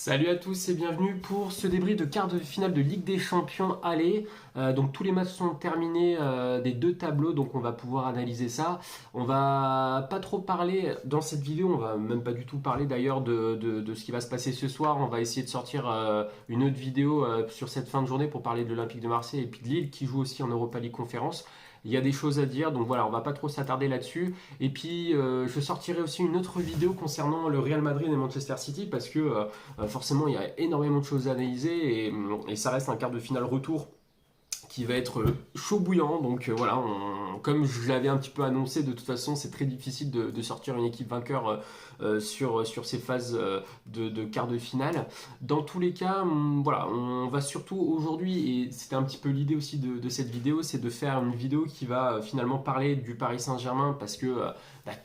Salut à tous et bienvenue pour ce débrief de quart de finale de Ligue des Champions aller. Donc tous les matchs sont terminés des deux tableaux, donc on va pouvoir analyser ça. On va pas trop parler dans cette vidéo, on va même pas du tout parler d'ailleurs de ce qui va se passer ce soir. On va essayer de sortir une autre vidéo sur cette fin de journée pour parler de l'Olympique de Marseille et puis de Lille qui joue aussi en Europa League Conférence. Il y a des choses à dire, donc voilà, on va pas trop s'attarder là-dessus. Et puis, je sortirai aussi une autre vidéo concernant le Real Madrid et Manchester City parce que forcément, il y a énormément de choses à analyser et ça reste un quart de finale retour qui va être chaud bouillant. Donc voilà, comme je l'avais un petit peu annoncé, de toute façon, c'est très difficile de sortir une équipe vainqueur sur ces phases de quart de finale. Dans tous les cas, voilà, on va surtout aujourd'hui, et c'était un petit peu l'idée aussi de cette vidéo, c'est de faire une vidéo qui va finalement parler du Paris Saint-Germain parce que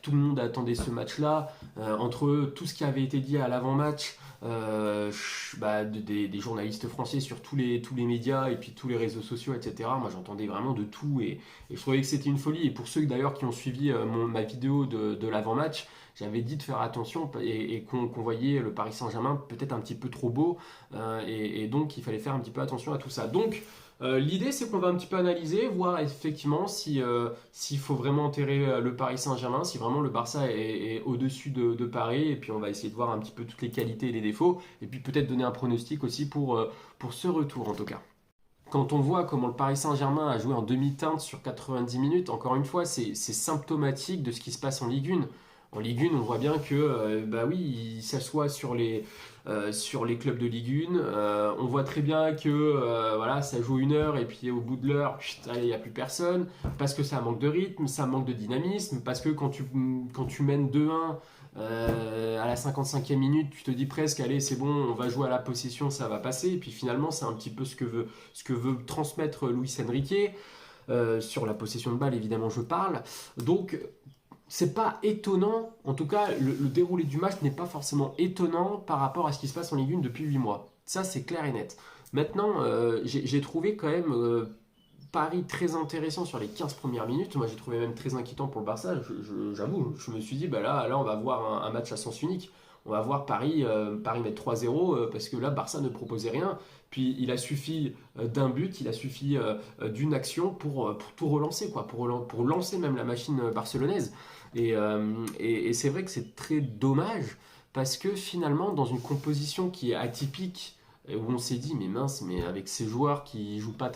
tout le monde attendait ce match-là. Entre tout ce qui avait été dit à l'avant-match, des journalistes français sur tous les médias et puis tous les réseaux sociaux, etc. Moi j'entendais vraiment de tout et je trouvais que c'était une folie. Et pour ceux d'ailleurs qui ont suivi ma vidéo de l'avant-match, j'avais dit de faire attention et qu'on voyait le Paris Saint-Germain peut-être un petit peu trop beau et donc il fallait faire un petit peu attention à tout ça. Donc l'idée c'est qu'on va un petit peu analyser, voir effectivement s'il faut vraiment enterrer le Paris Saint-Germain, si vraiment le Barça est au-dessus de Paris, et puis on va essayer de voir un petit peu toutes les qualités et les défauts, et puis peut-être donner un pronostic aussi pour ce retour en tout cas. Quand on voit comment le Paris Saint-Germain a joué en demi-teinte sur 90 minutes, encore une fois, c'est symptomatique de ce qui se passe en Ligue 1. En Ligue 1, on voit bien que, il s'assoit sur les clubs de Ligue 1. On voit très bien que voilà, ça joue une heure et puis au bout de l'heure, il n'y a plus personne. Parce que ça manque de rythme, ça manque de dynamisme. Parce que quand tu mènes 2-1 à la 55e minute, tu te dis presque, allez, c'est bon, on va jouer à la possession, ça va passer. Et puis finalement, c'est un petit peu ce que veut transmettre Luis Enrique. Sur la possession de balle, évidemment, je parle. Donc, c'est pas étonnant, en tout cas, le déroulé du match n'est pas forcément étonnant par rapport à ce qui se passe en Ligue 1 depuis 8 mois. Ça, c'est clair et net. Maintenant, j'ai trouvé quand même Paris très intéressant sur les 15 premières minutes. Moi, j'ai trouvé même très inquiétant pour le Barça. J'avoue, je me suis dit, là, on va voir un match à sens unique. On va voir Paris mettre 3-0 parce que là, Barça ne proposait rien. Puis il a suffi d'un but, il a suffi d'une action pour tout relancer, quoi, pour lancer même la machine barcelonaise. Et c'est vrai que c'est très dommage parce que finalement, dans une composition qui est atypique, où on s'est dit, mais mince, mais avec ces joueurs qui jouent pas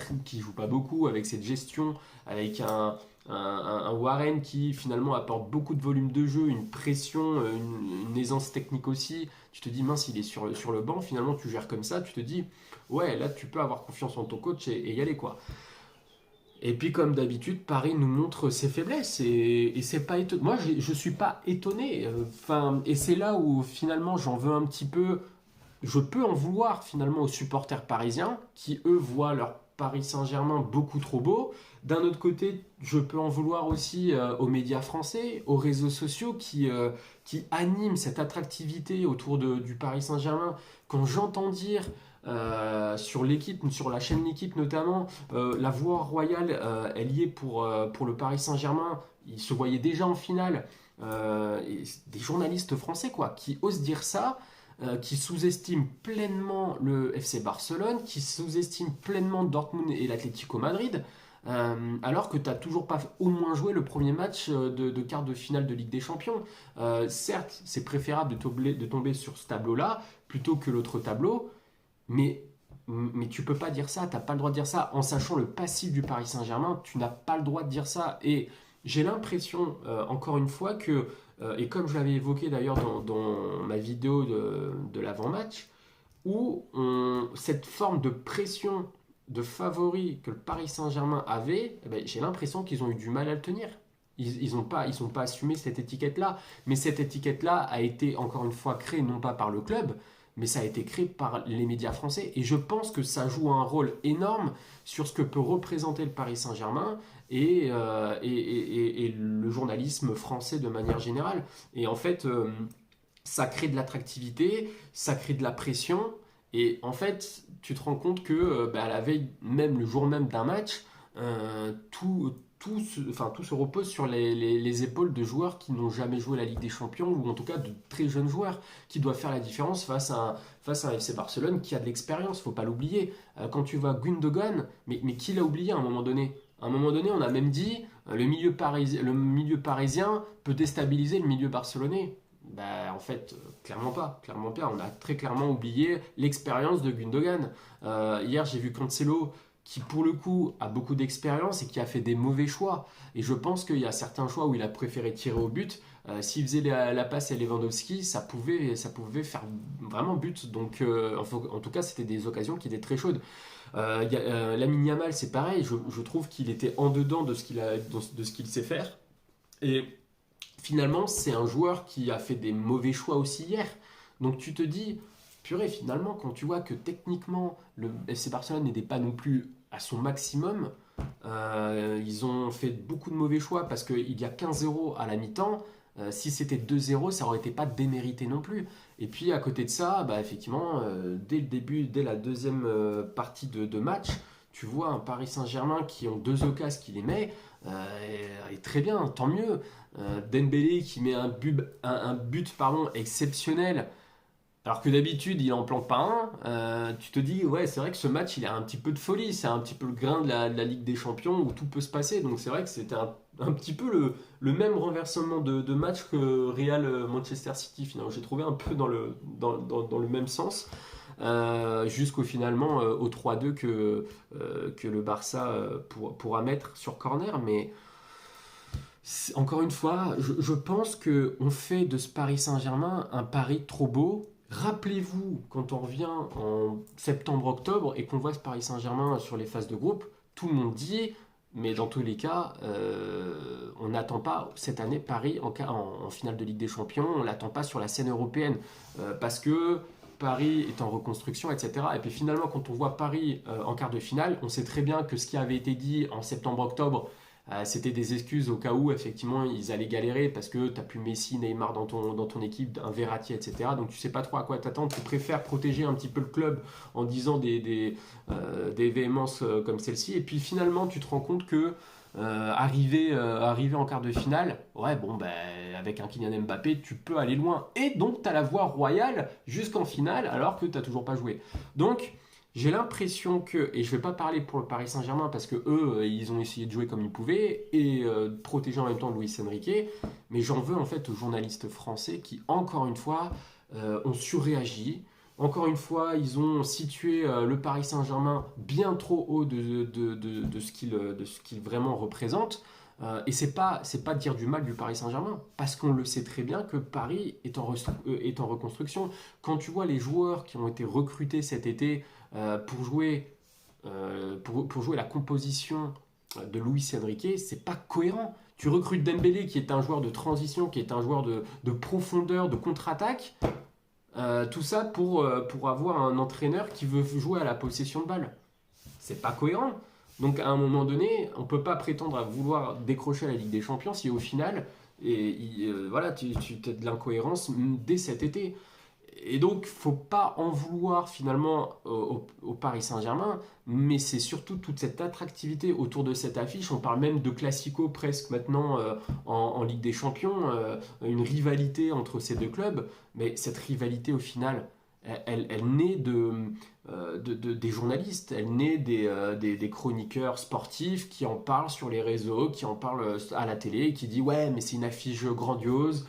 beaucoup, avec cette gestion, avec un Warren qui finalement apporte beaucoup de volume de jeu, une pression, une aisance technique aussi. Tu te dis, mince, il est sur le banc, finalement tu gères comme ça, tu te dis, ouais, là tu peux avoir confiance en ton coach et y aller quoi. Et puis comme d'habitude, Paris nous montre ses faiblesses et c'est pas étonnant. Moi, je suis pas étonné. Et c'est là où finalement j'en veux un petit peu. Je peux en vouloir finalement aux supporters parisiens qui eux voient leur Paris Saint-Germain beaucoup trop beau. D'un autre côté, je peux en vouloir aussi aux médias français, aux réseaux sociaux qui animent cette attractivité autour du Paris Saint-Germain. Quand j'entends dire sur l'équipe, sur la chaîne L'équipe notamment, la voix royale, elle y est pour le Paris Saint-Germain. Ils se voyaient déjà en finale. Des journalistes français quoi, qui osent dire ça. Qui sous-estime pleinement le FC Barcelone, qui sous-estime pleinement Dortmund et l'Atlético Madrid, alors que tu n'as toujours pas au moins joué le premier match de quart de finale de Ligue des Champions. Certes, c'est préférable de tomber sur ce tableau-là plutôt que l'autre tableau, mais tu peux pas dire ça, tu n'as pas le droit de dire ça. En sachant le passif du Paris Saint-Germain, tu n'as pas le droit de dire ça. Et j'ai l'impression, encore une fois, que et comme je l'avais évoqué d'ailleurs dans ma vidéo de l'avant-match, où cette forme de pression de favori que le Paris Saint-Germain avait, j'ai l'impression qu'ils ont eu du mal à le tenir. Ils n'ont pas assumé cette étiquette-là. Mais cette étiquette-là a été encore une fois créée non pas par le club, mais ça a été créé par les médias français. Et je pense que ça joue un rôle énorme sur ce que peut représenter le Paris Saint-Germain et le journalisme français de manière générale. Et en fait, ça crée de l'attractivité, ça crée de la pression. Et en fait, tu te rends compte que à la veille, même le jour même d'un match, tout se repose sur les épaules de joueurs qui n'ont jamais joué la Ligue des Champions, ou en tout cas de très jeunes joueurs, qui doivent faire la différence face à un FC Barcelone qui a de l'expérience, faut pas l'oublier. Quand tu vois Gundogan, mais qui l'a oublié à un moment donné? À un moment donné, on a même dit le milieu parisien peut déstabiliser le milieu barcelonais. Bah, en fait, clairement pas, clairement pas. On a très clairement oublié l'expérience de Gundogan. Hier, j'ai vu Cancelo qui, pour le coup, a beaucoup d'expérience et qui a fait des mauvais choix. Et je pense qu'il y a certains choix où il a préféré tirer au but. S'il faisait la passe à Lewandowski, ça pouvait faire vraiment but. Donc, en tout cas, c'était des occasions qui étaient très chaudes. Lamine Yamal, c'est pareil. Je trouve qu'il était en dedans de de ce qu'il sait faire. Et finalement, c'est un joueur qui a fait des mauvais choix aussi hier. Donc tu te dis, purée, finalement, quand tu vois que techniquement, le FC Barcelone n'était pas non plus à son maximum, ils ont fait beaucoup de mauvais choix parce qu'il y a 15-0 à la mi-temps. Si c'était 2-0, ça aurait été pas démérité non plus. Et puis à côté de ça, bah, effectivement, dès le début, dès la deuxième partie de match, tu vois un Paris Saint-Germain qui ont deux occasions qui les met, et très bien, tant mieux. Dembélé qui met un but pardon, exceptionnel, alors que d'habitude il en plante pas un. Tu te dis, ouais, c'est vrai que ce match il a un petit peu de folie, c'est un petit peu le grain de la Ligue des Champions où tout peut se passer. Donc c'est vrai que c'était un petit peu le même renversement de match que Real Manchester City. Finalement, j'ai trouvé un peu dans le même sens. Jusqu'au finalement au 3-2 que le Barça pourra mettre sur corner. Mais encore une fois, je pense qu'on fait de ce Paris Saint-Germain un pari trop beau. Rappelez-vous, quand on revient en septembre-octobre et qu'on voit ce Paris Saint-Germain sur les phases de groupe, tout le monde dit, mais dans tous les cas, on n'attend pas cette année Paris en finale de Ligue des Champions, on ne l'attend pas sur la scène européenne, parce que Paris est en reconstruction, etc. Et puis finalement, quand on voit Paris en quart de finale, on sait très bien que ce qui avait été dit en septembre-octobre, c'était des excuses au cas où effectivement ils allaient galérer parce que tu n'as plus Messi, Neymar dans ton équipe, un Verratti, etc. Donc tu sais pas trop à quoi t'attendre. Tu préfères protéger un petit peu le club en disant des véhémences comme celle-ci. Et puis finalement tu te rends compte que arrivé en quart de finale, ouais bon ben avec un Kylian Mbappé tu peux aller loin. Et donc tu as la voie royale jusqu'en finale alors que tu n'as toujours pas joué. Donc j'ai l'impression que, et je ne vais pas parler pour le Paris Saint-Germain parce que eux, ils ont essayé de jouer comme ils pouvaient et de protéger en même temps Luis Enrique, mais j'en veux en fait aux journalistes français qui, encore une fois, ont surréagi. Encore une fois, ils ont situé le Paris Saint-Germain bien trop haut de ce qu'il vraiment représente. Et c'est pas dire du mal du Paris Saint-Germain, parce qu'on le sait très bien que Paris est en reconstruction. Quand tu vois les joueurs qui ont été recrutés cet été pour jouer la composition de Luis Enrique, c'est pas cohérent. Tu recrutes Dembélé qui est un joueur de transition, qui est un joueur de profondeur, de contre-attaque, tout ça pour avoir un entraîneur qui veut jouer à la possession de balle. C'est pas cohérent. Donc à un moment donné, on peut pas prétendre à vouloir décrocher la Ligue des Champions si au final, voilà, tu as de l'incohérence dès cet été. Et donc, faut pas en vouloir finalement au Paris Saint-Germain, mais c'est surtout toute cette attractivité autour de cette affiche. On parle même de classico presque maintenant en Ligue des Champions, une rivalité entre ces deux clubs. Mais cette rivalité au final, elle naît des journalistes, elle naît des chroniqueurs sportifs qui en parlent sur les réseaux, qui en parlent à la télé, qui disent ouais mais c'est une affiche grandiose.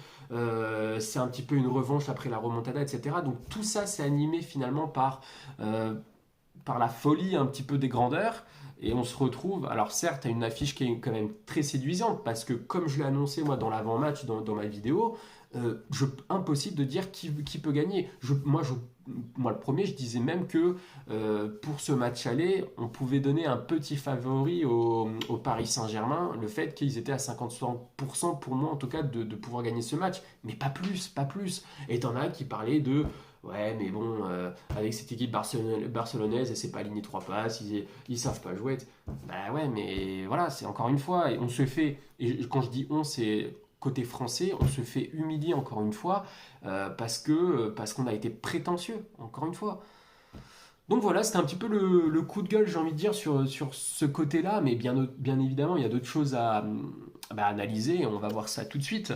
C'est un petit peu une revanche après la remontada, etc. Donc tout ça, c'est animé finalement par la folie un petit peu des grandeurs. Et on se retrouve, alors certes, à une affiche qui est quand même très séduisante, parce que comme je l'ai annoncé moi dans l'avant-match, dans ma vidéo, impossible de dire qui peut gagner. Moi, le premier, je disais même que pour ce match aller, on pouvait donner un petit favori au Paris Saint-Germain, le fait qu'ils étaient à 50% pour moi en tout cas de pouvoir gagner ce match, mais pas plus, pas plus. Et t'en as qui parlaient de ouais, mais bon, avec cette équipe barcelonaise, elle s'est pas alignée trois passes, ils savent pas jouer. Bah ouais, mais voilà, c'est encore une fois, et on se fait, et quand je dis on, c'est côté français, on se fait humilier encore une fois parce qu'on a été prétentieux, encore une fois. Donc voilà, c'était un petit peu le coup de gueule, j'ai envie de dire, sur ce côté-là, mais bien évidemment, il y a d'autres choses à analyser, et on va voir ça tout de suite.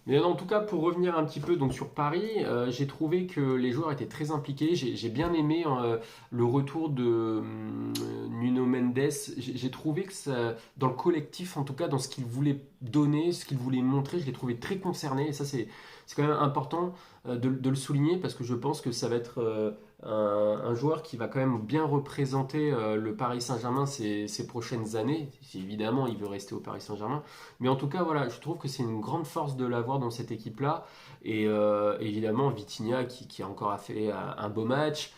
Mais en tout cas, pour revenir un petit peu donc, sur Paris, j'ai trouvé que les joueurs étaient très impliqués. J'ai bien aimé le retour de Nuno Mendes. J'ai trouvé que ça, dans le collectif, en tout cas, dans ce qu'il voulait donner, ce qu'il voulait montrer, je l'ai trouvé très concerné. Et ça, c'est quand même important de le souligner parce que je pense que ça va être un joueur qui va quand même bien représenter le Paris Saint-Germain ces prochaines années. Si évidemment, il veut rester au Paris Saint-Germain. Mais en tout cas, voilà, je trouve que c'est une grande force de l'avoir dans cette équipe-là. Et évidemment, Vitinha qui a encore fait un beau match.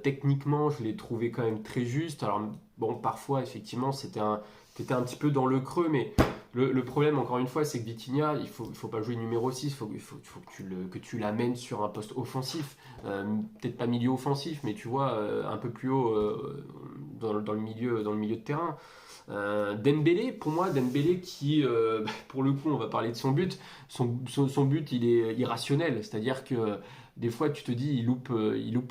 Techniquement, je l'ai trouvé quand même très juste. Alors, bon, parfois, effectivement, t'étais un petit peu dans le creux, mais le problème, encore une fois, c'est que Vitinha, il faut pas jouer numéro 6, il faut que tu l'amènes sur un poste offensif. Peut-être pas milieu offensif, mais tu vois, un peu plus haut dans le milieu de terrain. Dembélé, pour moi, Dembélé qui, pour le coup, on va parler de son but. Son but, il est irrationnel. C'est-à-dire que des fois, tu te dis, il loupe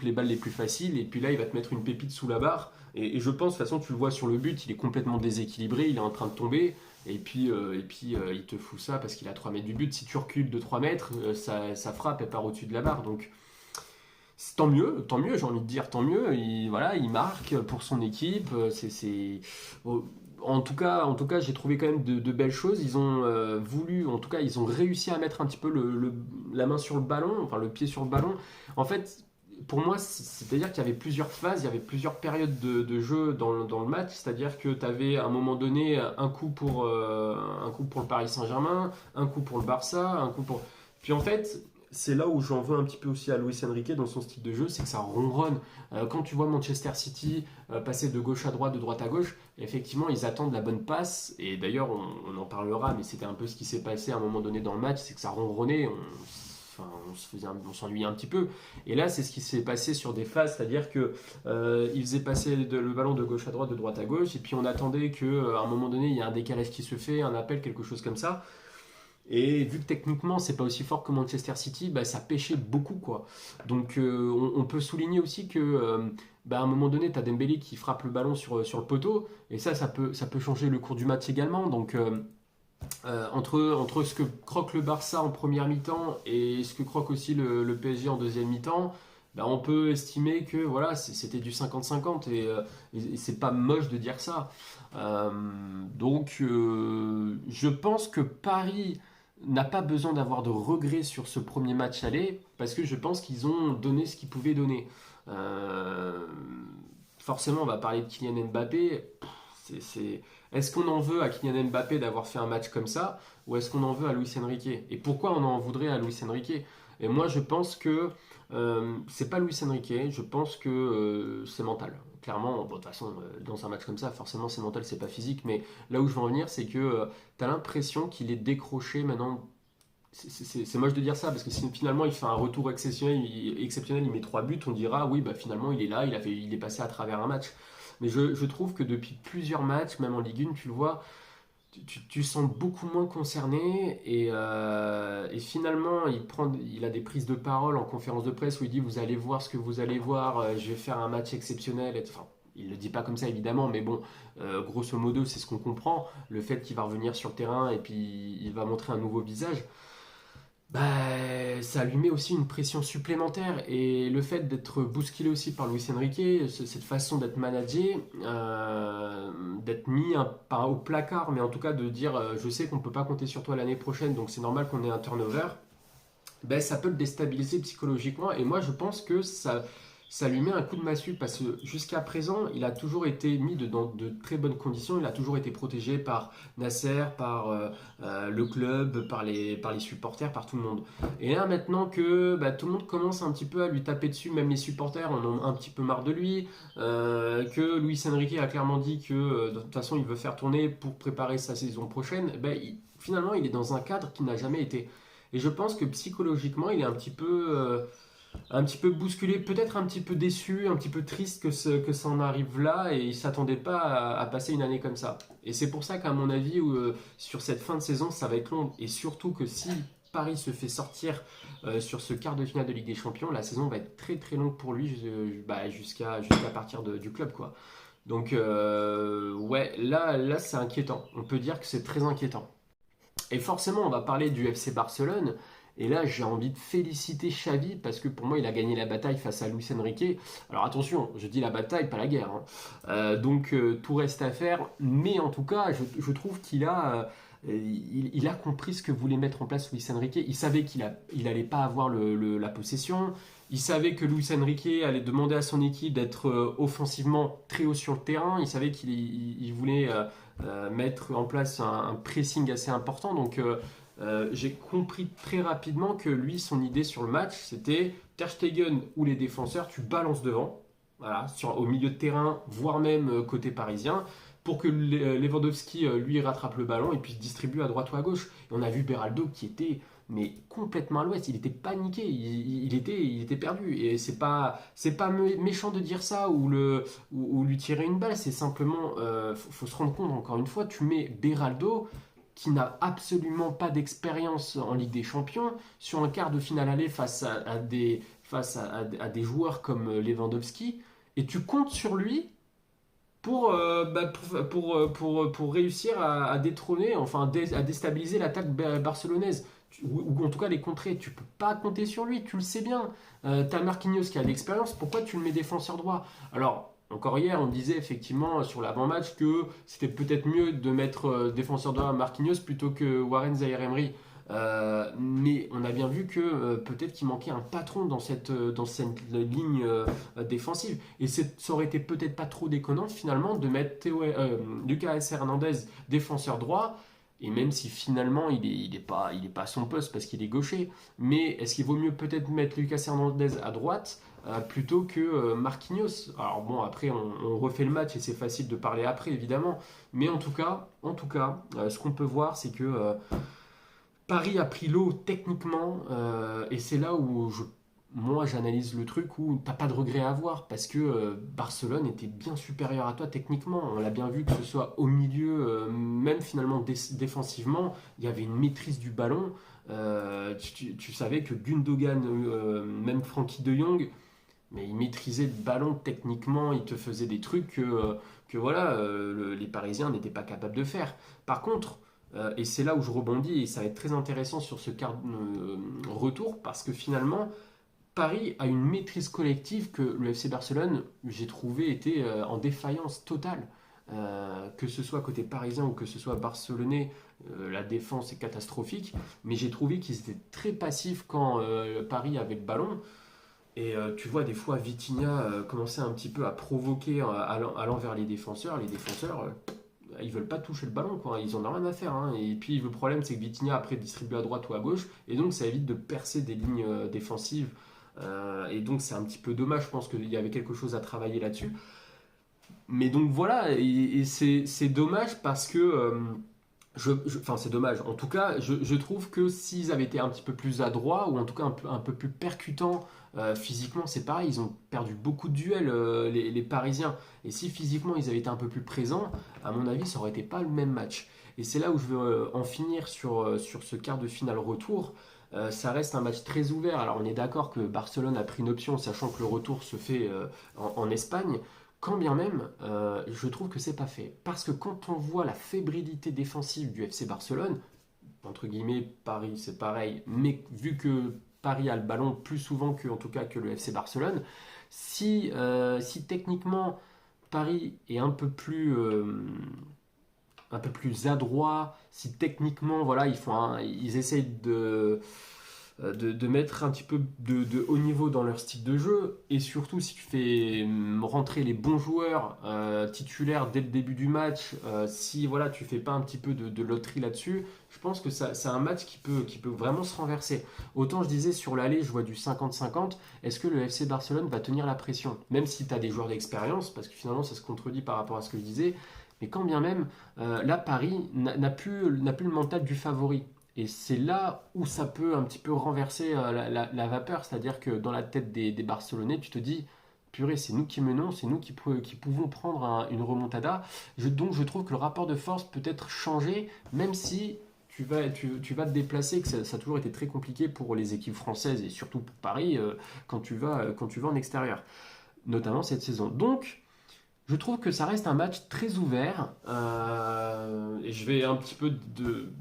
les balles les plus faciles, et puis là, il va te mettre une pépite sous la barre. Et je pense, de toute façon, tu le vois sur le but, il est complètement déséquilibré, il est en train de tomber. Et puis, il te fout ça parce qu'il a 3 mètres du but. Si tu recules de 3 mètres, ça frappe, elle part au-dessus de la barre. Donc, tant mieux, j'ai envie de dire, tant mieux. Voilà, il marque pour son équipe. Bon, en tout cas, j'ai trouvé quand même de belles choses. Ils ont voulu, en tout cas, ils ont réussi à mettre un petit peu la main sur le ballon, enfin le pied sur le ballon. En fait, pour moi, c'est-à-dire qu'il y avait plusieurs phases, il y avait plusieurs périodes de jeu dans le match. C'est-à-dire que tu avais à un moment donné un coup pour le Paris Saint-Germain, un coup pour le Barça, un coup pour. Puis en fait, c'est là où j'en veux un petit peu aussi à Luis Enrique dans son style de jeu, c'est que ça ronronne. Quand tu vois Manchester City passer de gauche à droite, de droite à gauche, effectivement, ils attendent la bonne passe. Et d'ailleurs, on en parlera, mais c'était un peu ce qui s'est passé à un moment donné dans le match, c'est que ça ronronnait. Enfin, on s'ennuyait un petit peu. Et là, c'est ce qui s'est passé sur des phases, c'est-à-dire que il faisait passer le ballon de gauche à droite, de droite à gauche, et puis on attendait qu'à un moment donné, il y a un décalage qui se fait, un appel, quelque chose comme ça. Et vu que techniquement c'est pas aussi fort que Manchester City, bah, ça pêchait beaucoup quoi. Donc on peut souligner aussi que bah, à un moment donné, tu as Dembélé qui frappe le ballon sur le poteau, et ça peut changer le cours du match également. Donc entre ce que croque le Barça en première mi-temps et ce que croque aussi le PSG en deuxième mi-temps, bah, on peut estimer que voilà, c'était du 50-50 et c'est pas moche de dire ça. Je pense que Paris n'a pas besoin d'avoir de regrets sur ce premier match aller parce que je pense qu'ils ont donné ce qu'ils pouvaient donner. Euh, Forcément, on va parler de Kylian Mbappé. Est-ce qu'on en veut à Kylian Mbappé d'avoir fait un match comme ça ou est-ce qu'on en veut à Luis Enrique? Et pourquoi on en voudrait à Luis Enrique? Et moi, je pense que c'est pas Luis Enrique. Je pense que c'est mental. Clairement, bon, de toute façon, dans un match comme ça, forcément, c'est mental, c'est pas physique. Mais là où je veux en venir, c'est que tu as l'impression qu'il est décroché maintenant. C'est moche de dire ça parce que si finalement il fait un retour exceptionnel, il met 3 buts, on dira oui, bah finalement il est là, il est passé à travers un match. Mais je trouve que depuis plusieurs matchs, même en Ligue 1, tu le vois, tu sens beaucoup moins concerné et finalement il a des prises de parole en conférence de presse où il dit vous allez voir ce que vous allez voir, je vais faire un match exceptionnel. Enfin, il ne le dit pas comme ça évidemment, mais bon, grosso modo c'est ce qu'on comprend, le fait qu'il va revenir sur le terrain et puis il va montrer un nouveau visage. Bah, ça lui met aussi une pression supplémentaire et le fait d'être bousculé aussi par Luis Enrique, cette façon d'être managé, d'être mis pas au placard, mais en tout cas de dire je sais qu'on ne peut pas compter sur toi l'année prochaine, donc c'est normal qu'on ait un turnover, ben, ça peut le déstabiliser psychologiquement et moi je pense que ça lui met un coup de massue parce que jusqu'à présent il a toujours été mis dans de très bonnes conditions, il a toujours été protégé par Nasser, par le club, par les supporters, par tout le monde. Et là maintenant que bah, tout le monde commence un petit peu à lui taper dessus, même les supporters en ont un petit peu marre de lui, que Luis Enrique a clairement dit que de toute façon il veut faire tourner pour préparer sa saison prochaine, ben, finalement il est dans un cadre qui n'a jamais été. Et je pense que psychologiquement, il est un petit peu bousculé, peut-être un petit peu déçu, un petit peu triste que ça en arrive là, et il ne s'attendait pas à passer une année comme ça. Et c'est pour ça qu'à mon avis, sur cette fin de saison, ça va être long. Et surtout que si Paris se fait sortir sur ce quart de finale de Ligue des Champions, la saison va être très très longue pour lui jusqu'à partir du club, quoi. Donc, ouais, là c'est inquiétant. On peut dire que c'est très inquiétant. Et forcément, on va parler du FC Barcelone. Et là, j'ai envie de féliciter Xavi parce que pour moi, il a gagné la bataille face à Luis Enrique. Alors attention, je dis la bataille, pas la guerre, hein. Donc tout reste à faire. Mais en tout cas, je trouve il a compris ce que voulait mettre en place Luis Enrique. Il savait il allait pas avoir la possession. Il savait que Luis Enrique allait demander à son équipe d'être offensivement très haut sur le terrain. Il savait qu'il voulait mettre en place un pressing assez important. Donc j'ai compris très rapidement que lui, son idée sur le match, c'était Ter Stegen ou les défenseurs, tu balances devant, voilà, au milieu de terrain, voire même côté parisien, pour que Lewandowski lui rattrape le ballon et puis distribue à droite ou à gauche. Et on a vu Beraldo qui était mais complètement à l'ouest, il était paniqué, il était perdu. Et c'est pas méchant de dire ça ou lui tirer une balle, c'est simplement, faut se rendre compte, encore une fois, tu mets Beraldo qui n'a absolument pas d'expérience en Ligue des Champions sur un quart de finale aller à des joueurs comme Lewandowski, et tu comptes sur lui pour réussir à détrôner, enfin à déstabiliser l'attaque barcelonaise. Ou en tout cas les contrer. Tu peux pas compter sur lui, tu le sais bien. T'as Marquinhos qui a de l'expérience, pourquoi tu le mets défenseur droit? Alors, encore hier, on disait effectivement sur l'avant-match que c'était peut-être mieux de mettre défenseur droit à Marquinhos plutôt que Warren Zaïre-Emery. Mais on a bien vu que peut-être qu'il manquait un patron dans cette ligne défensive. Et ça aurait été peut-être pas trop déconnant finalement de mettre Lucas Hernandez défenseur droit. Et même si finalement il est pas à son poste parce qu'il est gaucher. Mais est-ce qu'il vaut mieux peut-être mettre Lucas Hernandez à droite plutôt que Marquinhos? Alors bon, après on refait le match et c'est facile de parler après évidemment. Mais en tout cas, ce qu'on peut voir c'est que Paris a pris l'eau techniquement et c'est là où moi j'analyse le truc où t'as pas de regret à avoir parce que Barcelone était bien supérieur à toi techniquement. On l'a bien vu que ce soit au milieu, même finalement défensivement, il y avait une maîtrise du ballon. Tu savais que Gundogan, même Frankie de Jong, mais il maîtrisait le ballon techniquement, il te faisait des trucs que voilà, les Parisiens n'étaient pas capables de faire. Par contre, et c'est là où je rebondis, et ça va être très intéressant sur ce quart retour, parce que finalement, Paris a une maîtrise collective que le FC Barcelone, j'ai trouvé, était en défaillance totale. Que ce soit côté parisien ou que ce soit barcelonais, la défense est catastrophique, mais j'ai trouvé qu'ils étaient très passifs quand Paris avait le ballon. Et tu vois des fois Vitinha commençait un petit peu à provoquer allant vers les défenseurs. Les défenseurs, ils veulent pas toucher le ballon, quoi. Ils en ont rien à faire, hein. Et puis le problème, c'est que Vitinha après distribue à droite ou à gauche, et donc ça évite de percer des lignes défensives. Et donc c'est un petit peu dommage. Je pense qu'il y avait quelque chose à travailler là-dessus. Mais donc voilà, et c'est dommage parce que enfin, c'est dommage. En tout cas, je trouve que s'ils avaient été un petit peu plus adroits, ou en tout cas un peu plus percutants physiquement, c'est pareil, ils ont perdu beaucoup de duels, les Parisiens. Et si physiquement ils avaient été un peu plus présents, à mon avis, ça aurait été pas le même match. Et c'est là où je veux en finir sur ce quart de finale retour. Ça reste un match très ouvert. Alors on est d'accord que Barcelone a pris une option, sachant que le retour se fait en Espagne. Quand bien même, je trouve que c'est pas fait. Parce que quand on voit la fébrilité défensive du FC Barcelone, entre guillemets, Paris c'est pareil, mais vu que Paris a le ballon plus souvent que, en tout cas, que le FC Barcelone, si techniquement Paris est un peu plus adroit, si techniquement voilà, ils essayent de mettre un petit peu de haut niveau dans leur style de jeu, et surtout si tu fais rentrer les bons joueurs titulaires dès le début du match, si voilà, tu fais pas un petit peu de loterie là-dessus, je pense que c'est un match qui peut vraiment se renverser. Autant je disais sur l'aller, je vois du 50-50, est-ce que le FC Barcelone va tenir la pression? Même si tu as des joueurs d'expérience, parce que finalement ça se contredit par rapport à ce que je disais, mais quand bien même, là Paris n'a plus le mental du favori. Et c'est là où ça peut un petit peu renverser la vapeur, c'est-à-dire que dans la tête des Barcelonais, tu te dis, purée, c'est nous qui menons, c'est nous qui pouvons prendre une remontada. Donc je trouve que le rapport de force peut être changé, même si tu vas te déplacer, que ça a toujours été très compliqué pour les équipes françaises et surtout pour Paris quand tu vas en extérieur, notamment cette saison. Donc, je trouve que ça reste un match très ouvert et je vais un petit peu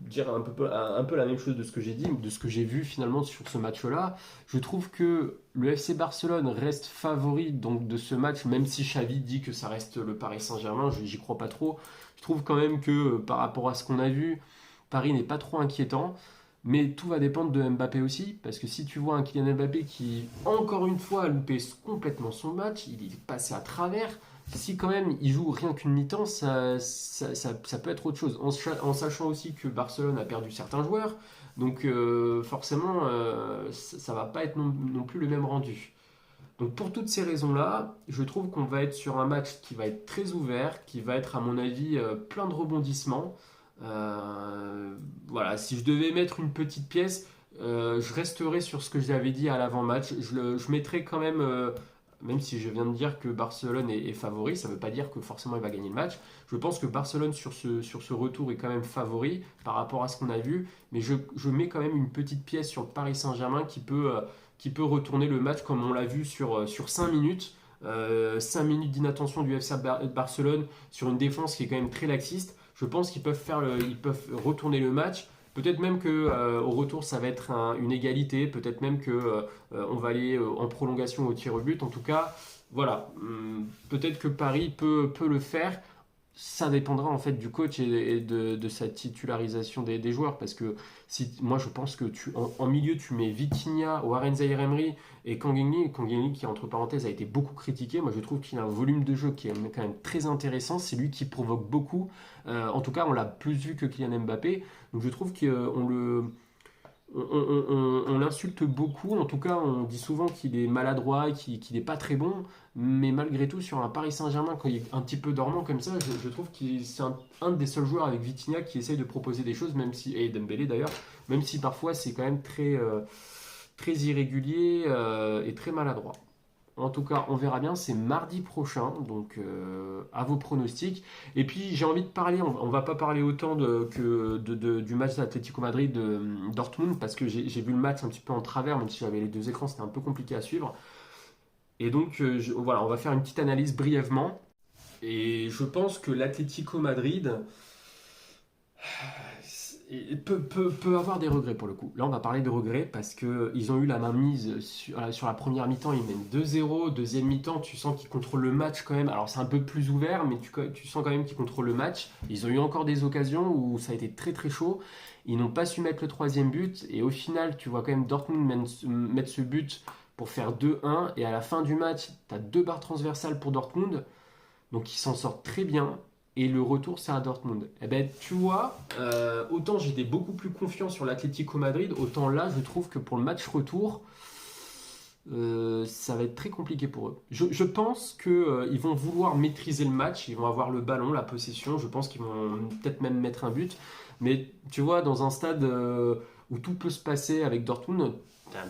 dire un peu la même chose de ce que j'ai dit, de ce que j'ai vu finalement sur ce match-là. Je trouve que le FC Barcelone reste favori donc de ce match, même si Xavi dit que ça reste le Paris Saint-Germain, j'y crois pas trop. Je trouve quand même que par rapport à ce qu'on a vu, Paris n'est pas trop inquiétant. Mais tout va dépendre de Mbappé aussi, parce que si tu vois un Kylian Mbappé qui, encore une fois, a loupé complètement son match, il est passé à travers, si quand même il joue rien qu'une mi-temps, ça peut être autre chose. En sachant aussi que Barcelone a perdu certains joueurs, donc forcément ça va pas être non plus le même rendu. Donc pour toutes ces raisons-là, je trouve qu'on va être sur un match qui va être très ouvert, qui va être à mon avis plein de rebondissements. Voilà, si je devais mettre une petite pièce, je resterai sur ce que j'avais dit à l'avant-match. Je mettrais quand même, même si je viens de dire que Barcelone est favori, ça ne veut pas dire que forcément il va gagner le match. Je pense que Barcelone sur ce retour est quand même favori par rapport à ce qu'on a vu, mais je mets quand même une petite pièce sur le Paris Saint-Germain qui peut retourner le match comme on l'a vu sur 5 minutes. 5 minutes d'inattention du FC Barcelone sur une défense qui est quand même très laxiste. Je pense qu'ils ils peuvent retourner le match. Peut-être même que au retour ça va être une égalité. Peut-être même que on va aller en prolongation au tir au but. En tout cas, voilà. Peut-être que Paris peut le faire. Ça dépendra en fait du coach et de sa titularisation des joueurs parce que moi je pense que en milieu tu mets Vitinha, Warren Zaïre-Emery et Kangin qui entre parenthèses a été beaucoup critiqué. Moi je trouve qu'il a un volume de jeu qui est quand même très intéressant, c'est lui qui provoque beaucoup. En tout cas on l'a plus vu que Kylian Mbappé, donc je trouve on l'insulte beaucoup, en tout cas on dit souvent qu'il est maladroit, qu'il n'est pas très bon, mais malgré tout sur un Paris Saint-Germain quand il est un petit peu dormant comme ça, je trouve que c'est un des seuls joueurs avec Vitinha qui essaye de proposer des choses, même si, et Dembélé d'ailleurs, même si parfois c'est quand même très irrégulier et très maladroit. En tout cas, on verra bien, c'est mardi prochain, donc à vos pronostics. Et puis j'ai envie de parler, on va pas parler autant du match d'Atlético Madrid de Dortmund, parce que j'ai vu le match un petit peu en travers, même si j'avais les deux écrans, c'était un peu compliqué à suivre. Et donc voilà, on va faire une petite analyse brièvement. Et je pense que l'Atlético Madrid peut avoir des regrets pour le coup. Là, on va parler de regrets parce qu'ils ont eu la main mise sur la première mi-temps. Ils mènent 2-0. Deuxième mi-temps, tu sens qu'ils contrôlent le match quand même. Alors, c'est un peu plus ouvert, mais tu sens quand même qu'ils contrôlent le match. Ils ont eu encore des occasions où ça a été très très chaud. Ils n'ont pas su mettre le troisième but. Et au final, tu vois quand même Dortmund mettre ce but pour faire 2-1. Et à la fin du match, tu as 2 barres transversales pour Dortmund. Donc, ils s'en sortent très bien. Et le retour, c'est à Dortmund. Eh ben, tu vois, autant j'étais beaucoup plus confiant sur l'Atlético Madrid, autant là, je trouve que pour le match retour, ça va être très compliqué pour eux. Je pense qu'ils vont vouloir maîtriser le match, ils vont avoir le ballon, la possession, je pense qu'ils vont peut-être même mettre un but. Mais tu vois, dans un stade où tout peut se passer avec Dortmund,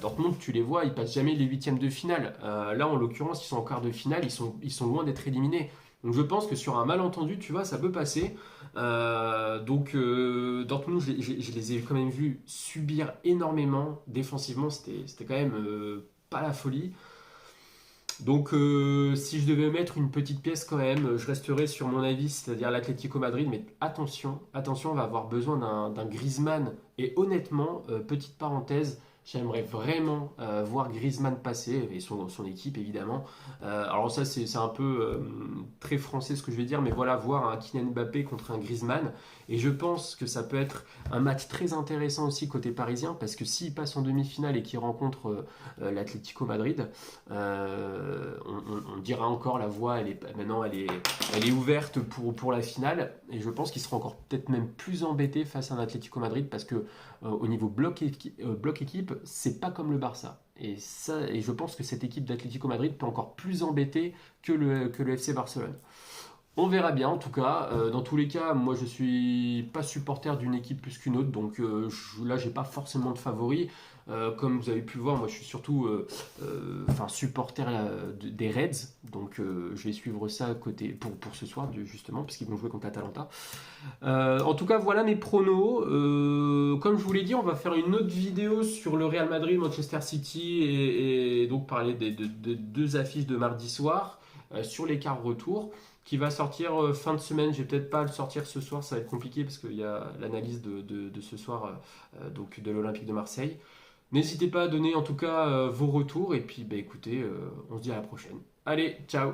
Dortmund, tu les vois, ils passent jamais les huitièmes de finale. Là, en l'occurrence, ils sont en quart de finale, ils sont loin d'être éliminés. Donc je pense que sur un malentendu, tu vois, ça peut passer. Dortmund, je les ai quand même vus subir énormément. Défensivement, c'était quand même pas la folie. Donc si je devais mettre une petite pièce quand même, je resterais sur mon avis, c'est-à-dire l'Atlético Madrid. Mais attention, on va avoir besoin d'un Griezmann. Et honnêtement, petite parenthèse, j'aimerais vraiment voir Griezmann passer, et son équipe évidemment. Alors ça c'est un peu très français ce que je vais dire, mais voilà, voir un Kylian Mbappé contre un Griezmann. Et je pense que ça peut être un match très intéressant aussi côté parisien, parce que s'il passe en demi-finale et qu'il rencontre l'Atlético Madrid, on dira encore la voie, maintenant elle est ouverte pour la finale. Et je pense qu'il sera encore peut-être même plus embêté face à un Atlético Madrid, parce que au niveau bloc équipe, c'est pas comme le Barça. Et je pense que cette équipe d'Atlético Madrid peut encore plus embêter que le FC Barcelone. On verra bien en tout cas. Dans tous les cas, moi je suis pas supporter d'une équipe plus qu'une autre, donc là j'ai pas forcément de favori. Comme vous avez pu le voir, moi je suis surtout enfin, supporter des Reds, donc je vais suivre ça côté, pour ce soir justement, parce qu'ils vont jouer contre Atalanta. En tout cas, voilà mes pronos. Comme je vous l'ai dit, on va faire une autre vidéo sur le Real Madrid, Manchester City et donc parler des deux affiches de mardi soir sur les quarts retour qui va sortir fin de semaine. Je vais peut-être pas le sortir ce soir, ça va être compliqué parce qu'il y a l'analyse de ce soir donc de l'Olympique de Marseille. N'hésitez pas à donner en tout cas vos retours et puis bah, écoutez, on se dit à la prochaine. Allez, ciao!